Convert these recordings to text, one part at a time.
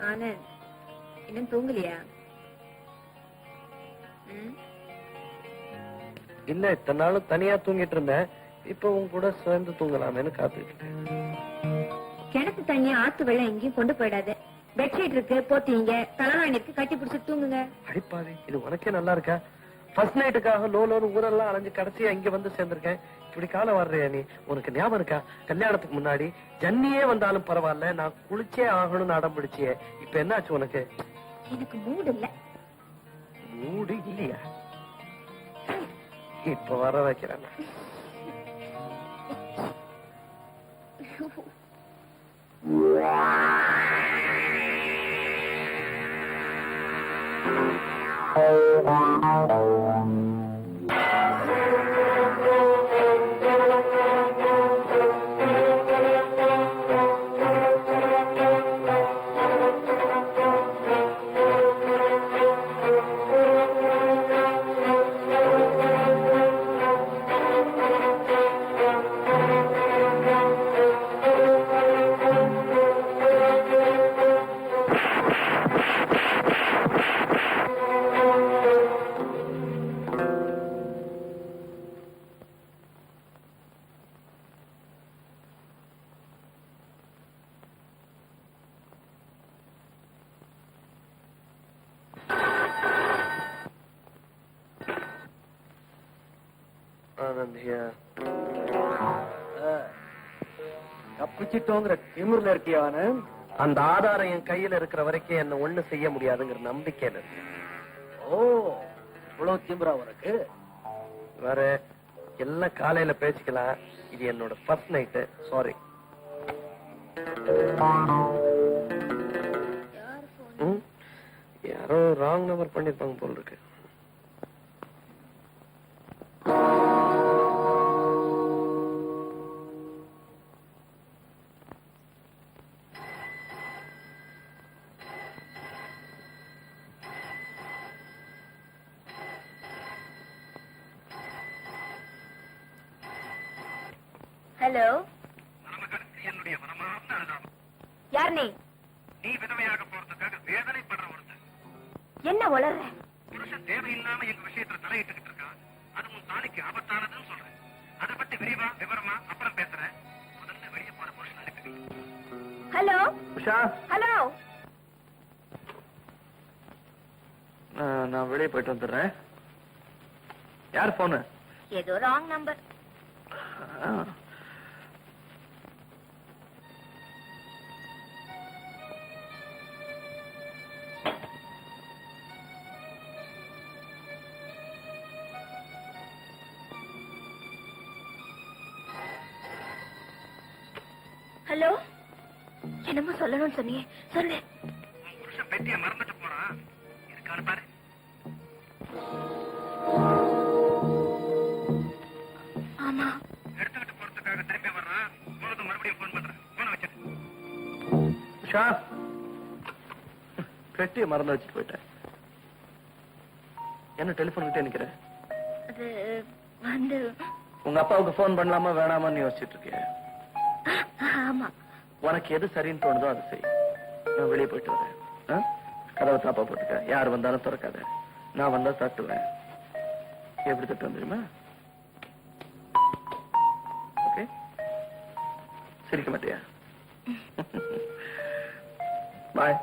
ஆனந்த் இன்னும் தூங்கலையா? இல்ல, இத்தனை நாளும் தனியா தூங்கிட்டு இருந்தேன். இப்ப உன் கூட சேர்ந்து தூங்கலாமேன்னு காத்துக்கிட்டு. கிணத்து தண்ணியா ஆத்து வெள்ளம் எங்கேயும் கொண்டு போயிடாது. பெட்ஷீட் இருக்கு, போத்தீங்க, தலைவாணி இருக்கு, கட்டி பிடிச்சி தூங்குங்க. அடிப்பாவே, இது உனக்கே நல்லா இருக்கா? ஃபர்ஸ்ட் நைட்டுக்காக லோலோன்னு ஊரெல்லாம் அலைஞ்சு கடைசியா இங்க வந்து சேர்ந்திருக்கேன். இப்படி காலம் வர்றியா நீ? உனக்கு ஞாபகம் இருக்கா? கல்யாணத்துக்கு முன்னாடி ஜன்னியே வந்தாலும் பரவாயில்ல, நான் குளிச்சே ஆகணும்னு அடம் பிடிச்சியே. இப்ப என்ன ஆச்சு உனக்கு? எனக்கு மூடு இல்ல. மூடு இல்லையா? இப்ப வர வைக்கிறேன். தப்பிச்சிட்டோங்கிற திமிர்ல இருக்கியானு? அந்த ஆதாரம் என் கையில இருக்கிற வரைக்கும் என்ன ஒண்ணு செய்ய முடியாதுங்கிற நம்பிக்கையில இருக்கு. ஓ, இவ்வளவு திமிரா உனக்கு? வேற எல்லாம் காலையில பேசிக்கலாம். இது என்னோட ஃபர்ஸ்ட் நைட்டு. சாரி. யாரோ ராங் நம்பர் பண்ணிருப்பாங்க போல இருக்கு. ஹலோ, என்னுடைய மனமார்ந்த அனுதாபம். யார் நீ? நீ விதவையாக போறதுக்காக வேதனைப்படுற ஒருத்தர். என்ன வளர்ற? புருஷன் தேவையில்லாம எங்க விஷயத்துல தலையிட்டுக்கிட்டு இருக்கான். அது உன் தாலிக்கு ஆபத்தானதுன்னு சொல்றேன். அதை பத்தி விவரமா அப்புறம் பேசுறேன். முதல்ல வெளியே போற புருஷன் அனுப்பி. Hello Usha, hello. நான் வெளியே போயிட்டு வந்துடுறேன். யார் போனு? ஏதோ ராங் நம்பர். ஹலோ, என்னமோ சொல்லணும்னு சொன்னியே, சொல்லு. உன் புருஷன் பெட்டியை மறந்துட்டு போறான். இருக்கான்னு பாரு. ஆமா, எடுத்துக்கிட்டு போறதுக்காக திரும்பி வர்றான். போனது மறுபடியும் போன் பண்றேன். போன வச்சிரு. உஷா, பெட்டியை மறந்து வச்சுட்டு போயிட்டேன். என்ன டெலிபோன் கிட்டே நிக்கிற? அது வந்து உங்க அப்பாவுக்கு போன் பண்ணலாமா வேணாமான்னு யோசிச்சுட்டு இருக்கிய? ஆமா. உனக்கு எது சரின்னு தோணுதோ அது செய். நான் வெளியே போயிட்டு வரேன். கதவை தாப்பா போட்டுக்க. யார் வந்தாலும் திறக்காத. நான் வந்தா தட்டுவேன். எப்படி தட்டு தெரியுமா? ஓகே, சிரிக்க மாட்டியா? பாய்.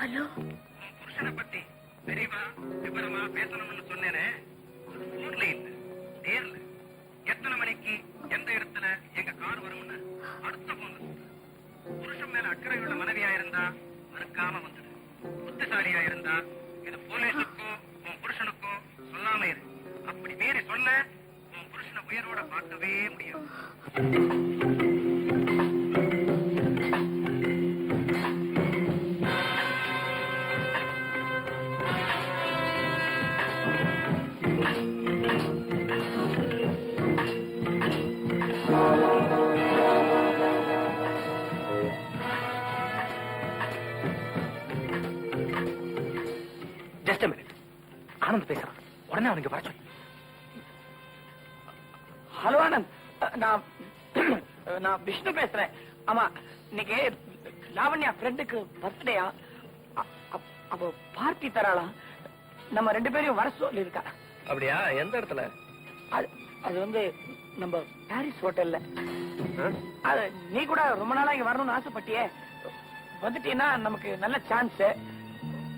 ஹலோ, புருஷனை பத்தி விரிவா விவரமா பேசணும்னு சொன்னேனே, ஊர்ல இல்ல, நேர்ல. எத்தனை மணிக்கு எந்த இடத்துல எங்க கார் வரும்னு அடுத்த போன். புருஷன் மேல அக்கறை உள்ள மனைவியா இருந்தா மறுக்காம வந்துடு. புத்திசாலியா இருந்தா இது போலீஸுக்கோ உன் புருஷனுக்கோ சொல்லாம இரு. அப்படி மீறி சொன்ன உன் புருஷனை உயிரோட பார்க்கவே முடியாது. ஆனந்த் பேசுறான், உடனே அவனுக்கு வர சொல்லு. ஹலோ ஆனந்த், நான் நான் விஷ்ணு பேசுறேன். ஆமா, இன்னைக்கு லாவண்யா ஃப்ரெண்டுக்கு பர்த்டேயா, அப்போ பார்ட்டி தராளாம். நம்ம 2 பேரையும் வர சொல்லி இருக்கா. அப்படியா? எந்த இடத்துல? அது வந்து நம்ம பாரிஸ் ஹோட்டல்ல. அது நீ கூட ரொம்ப நாளா இங்க வரணும்னு ஆசைப்பட்டியே, வந்துட்டீங்கன்னா நமக்கு நல்ல சான்ஸ்.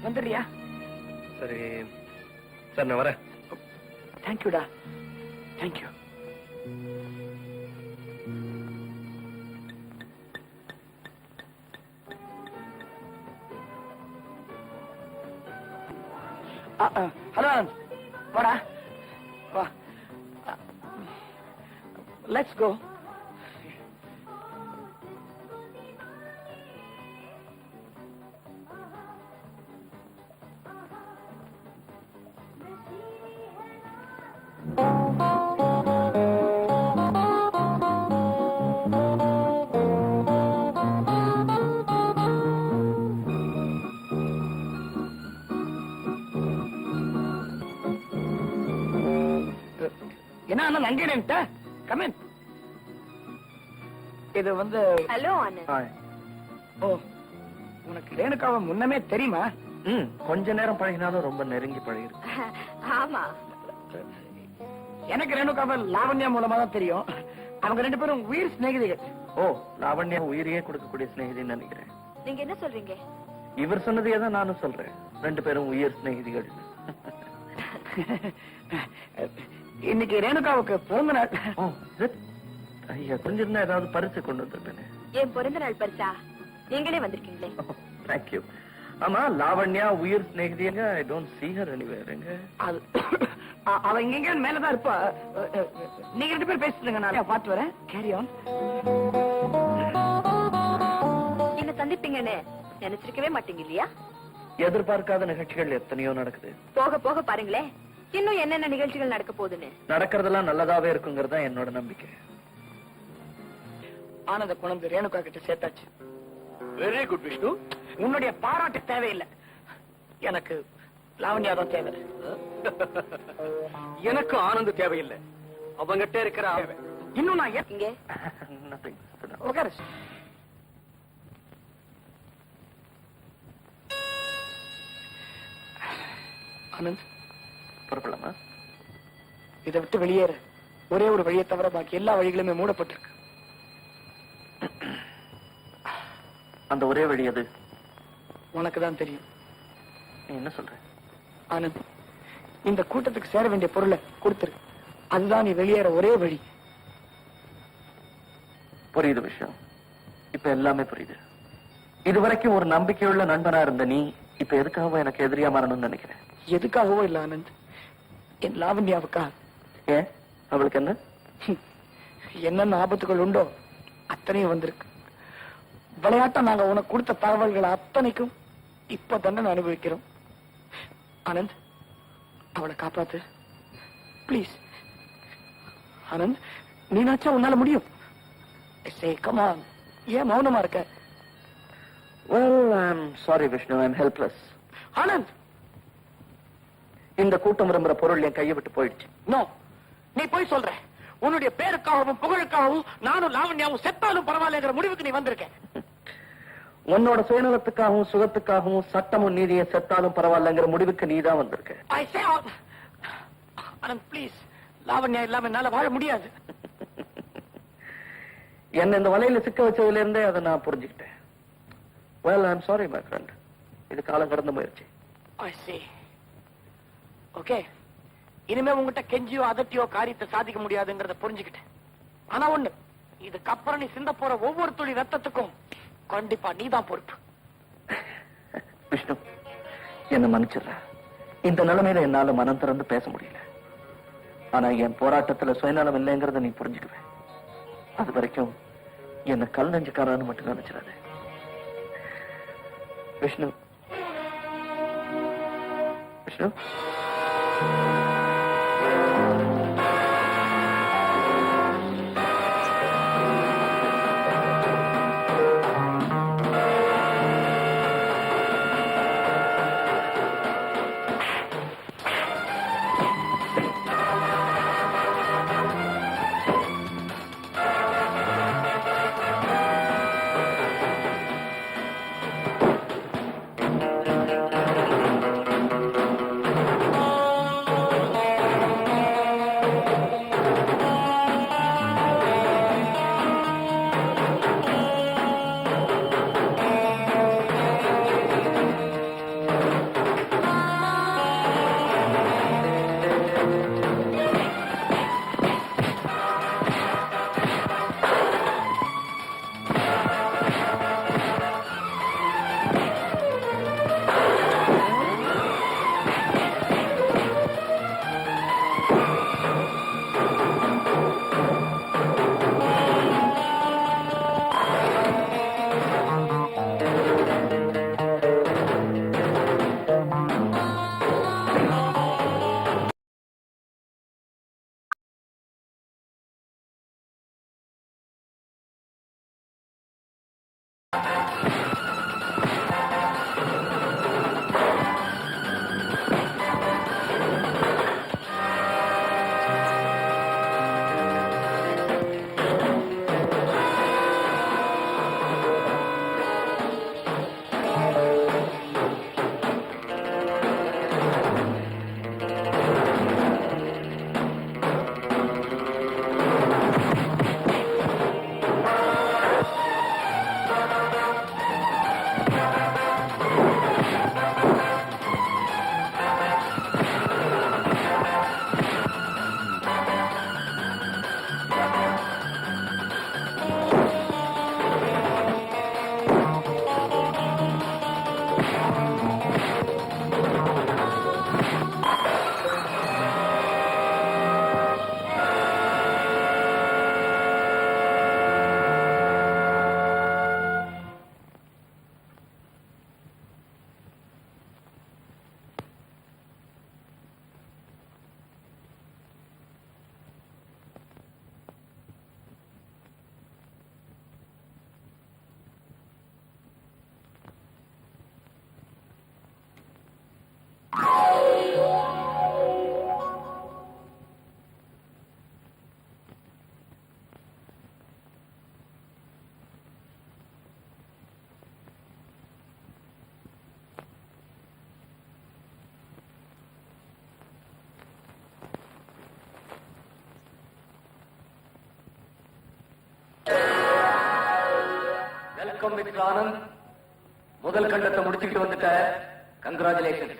வந்துடுறியா? சரி சார், நான் வரேன். தேங்க்யூடா, தேங்க்யூ. ஹலோ வாடா, வா, லெட்ஸ் கோ. என்ன அண்ணன் அங்கே நின்னுட்ட? Come in. இது வந்து ஹலோ ஆனந்த். ஓ, உனக்கு ரேணுகாவை முன்னமே தெரியுமா? கொஞ்ச நேரம் பழகினாலும் ரொம்ப நெருங்கி பழகிருக்கு. ஆமா, எனக்கு ரேணுகாவை லாவண்யா மூலமா தான் தெரியும். அவங்க 2 பேரும் உயிர் சிநேகிதிகள். ஓ, லாவண்யா உயிரையே கொடுக்கக்கூடிய சிநேகிதின்னு நினைக்கிறேன். நீங்க என்ன சொல்றீங்க? இவர் சொன்னதையே தான் நானும் சொல்றேன். 2 பேரும் உயிர் சிநேகிதிகள். இன்னைக்கு ரேணுகாவுக்கு பிறந்த நாள். ஐயா, கொஞ்சம் ஏதாவது பரிசு கொண்டு வந்திருப்பேன். என் பிறந்த நாள் பரிசா? நீங்களே வந்திருக்கீங்களே. தேங்க்யூ. ஆமா, லாவண்யா உயிர் சிநேகிதிங்க. I don't see her anywhere. எங்க அவ இங்க மேலதான் இருப்பா. நீங்க 2 பேரும் பேசிட்டுங்க, நான் பாத்து வரேன். Carry on. என்ன சந்திப்பீங்கன்னு நினைச்சிருக்கவே மாட்டீங்க இல்லையா? எதிர்பார்க்காத நிகழ்ச்சிகள் எத்தனையோ நடக்குது. போக போக பாருங்களேன், இன்னும் என்னென்ன நிகழ்ச்சிகள் நடக்க போகுதுன்னு. நடக்கிறதெல்லாம் நல்லதாவே இருக்குங்கிறது தான் என்னோட நம்பிக்கை. ஆனந்த குழந்தை ரேணுகா கிட்ட சேர்த்தாச்சு. Very good Vishnu. உன்னுடைய பாராட்டு தேவையில்லை, எனக்கு லாவண்யா தான் தேவை. எனக்கு ஆனந்த் தேவையில்லை, அவங்கிட்ட இருக்கிற இன்னும் நான் இங்க Nothing. உட்காரு. ஆனந்த், புறப்படலாமா? இதை விட்டு வெளியேற ஒரே ஒரு வழியை தவிர பாக்கி எல்லா வழிகளுமே மூடப்பட்டிருக்கு. அந்த ஒரே வழி அது உனக்கு தான் தெரியும். நீ என்ன சொல்ற? ஆனந்த், இந்த கூட்டத்துக்கு சேர வேண்டிய பொருளை கொடுத்துரு. அதுதான் நீ வெளியேற ஒரே வழி. புரியுது விஷயம், இப்ப எல்லாமே புரியுது. இதுவரைக்கும் ஒரு நம்பிக்கையுள்ள நண்பனா இருந்த நீ இப்ப எதுக்காக எனக்கு எதிரியா மாறணும்னு நினைக்கிறேன். எதுக்காகவோ இல்ல ஆனந்த், என் லாவண்யாவுக்கா. ஏன், அவளுக்கு என்ன? என்னென்ன ஆபத்துகள் உண்டோ அத்தனையும் வந்திருக்கு. விளையாட்டா நாங்க உனக்கு கொடுத்த தகவல்கள் அத்தனைக்கும் இப்ப தண்டனை அனுபவிக்கிறோம். ஆனந்த், அவளை காப்பாத்து பிளீஸ். ஆனந்த், நீ நினைச்சா உன்னால முடியும். come on. ஏன் மௌனமா இருக்க? Well, I'm sorry Vishnu, I'm helpless. Anand, இந்த கூட்டம் விரும்புற பொருள் என் கையை விட்டு போயிடுச்சு. நோ, நீ போய் சொல்ற. உன்னுடைய பேருக்காகவும் புகழுக்காகவும் நானும் லாவண்யாவும் செத்தாலும் பரவாயில்லைங்கிற முடிவுக்கு நீ வந்திருக்க. உன்னோட சுயநலத்துக்காகவும் சுகத்துக்காகவும் சட்டமும் நீதியை செத்தாலும் பரவாயில்லைங்கிற முடிவுக்கு நீதான் வந்திருக்க. I say Anand please, Lavanya இல்லாம என்னால வாழ முடியாது. என்ன இந்த வலையில சிக்க வச்சதுல இருந்தே அதை நான் புரிஞ்சுக்கிட்டேன். Well, I'm sorry my friend. இது காலம் கடந்த முயற்சி. I see. ஓகே, இனிமே உங்ககிட்ட கெஞ்சியோ அதட்டியோ காரியத்தை சாதிக்க முடியாதுங்கிறத புரிஞ்சுக்கிட்டேன். ஆனா ஒண்ணு, இதுக்கப்புறம் நீ சிந்த போற ஒவ்வொரு துளி ரத்தத்துக்கும் கண்டிப்பா நீதான் பொறுப்பு. விஷ்ணு, என்ன மன்னிச்சிடுற. இந்த நிலைமையில என்னால மனம் திறந்து பேச முடியல. ஆனா என் போராட்டத்துல சுயநலம் இல்லைங்கிறத நீ புரிஞ்சுக்குவேன். அது வரைக்கும் என்ன கல் நெஞ்சுக்காரன்னு மட்டும் நினைச்சிடாது. Vishnu, Vishnu, welcome mister Anand. முதல் கண்டத்தை முடிச்சுட்டு வந்துட்ட. கங்க்ராச்சுலேஷன்.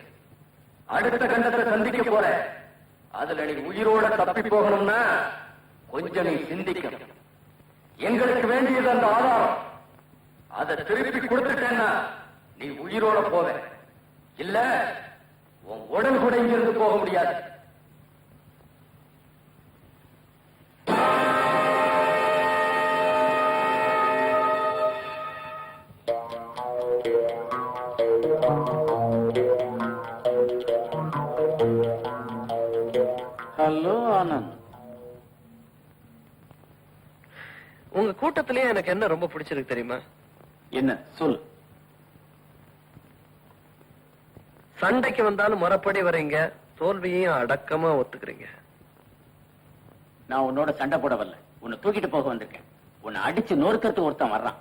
அடுத்த கண்டத்தை சந்திக்க போற. அதுல நீ உயிரோட தப்பி போகணும்னா கொஞ்சம் நீ சிந்திக்கணும். எங்களுக்கு வேண்டியது அந்த ஆதாரம். அதை திருப்பி கொடுத்துட்டேன்னா நீ உயிரோட போவ. இல்ல உன் உடல் கூட இங்கிருந்து போக முடியாது. ஹலோ ஆனந்த். உங்க கூட்டத்திலேயே எனக்கு என்ன ரொம்ப பிடிச்சிருக்கு தெரியுமா? என்ன சொல். சண்டைக்கு வந்தாலும் முறைப்படி வரீங்க, தோல்வியையும் அடக்கமா ஒத்துக்கிறீங்க. நான் உன்னோட சண்டை போட வரல, உன்னை தூக்கிட்டு போக வந்திருக்கேன். உன்னை அடிச்சு நொறுக்கத்து ஒருத்தன் வர்றான்.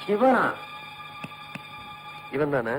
சிவனா? இவன் தானே?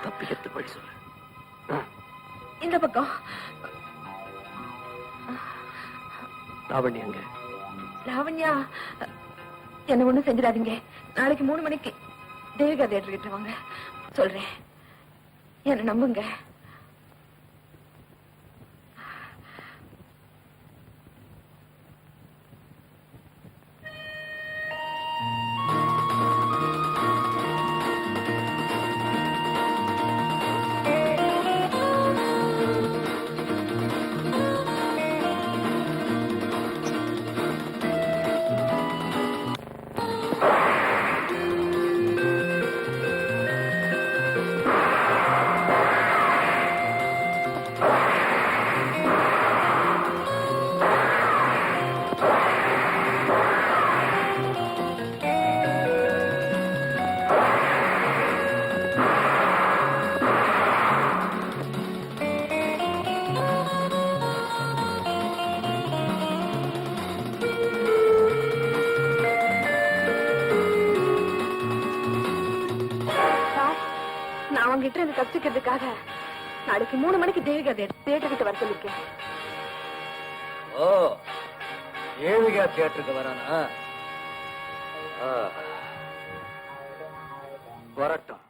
தப்பிக்கிறது படி சொல்லு. இந்த பக்கம். லாவண்யாங்க. லாவண்யா, என்ன ஒண்ணும் செஞ்சிடாதீங்க. நாளைக்கு 3 மணிக்கு தேவிகா தியேட்டர் கிட்ட வாங்க. சொல்றேன், என்ன நம்புங்க. உங்ககிட்ட இருந்து தப்பிக்கிறதுக்காக நாளைக்கு 3 மணிக்கு தேவிகா தியேட்டர் கிட்ட வர சொல்லிருக்கேன். ஓ, தேவிகா தியேட்டருக்கு வரானா? வரட்டும்.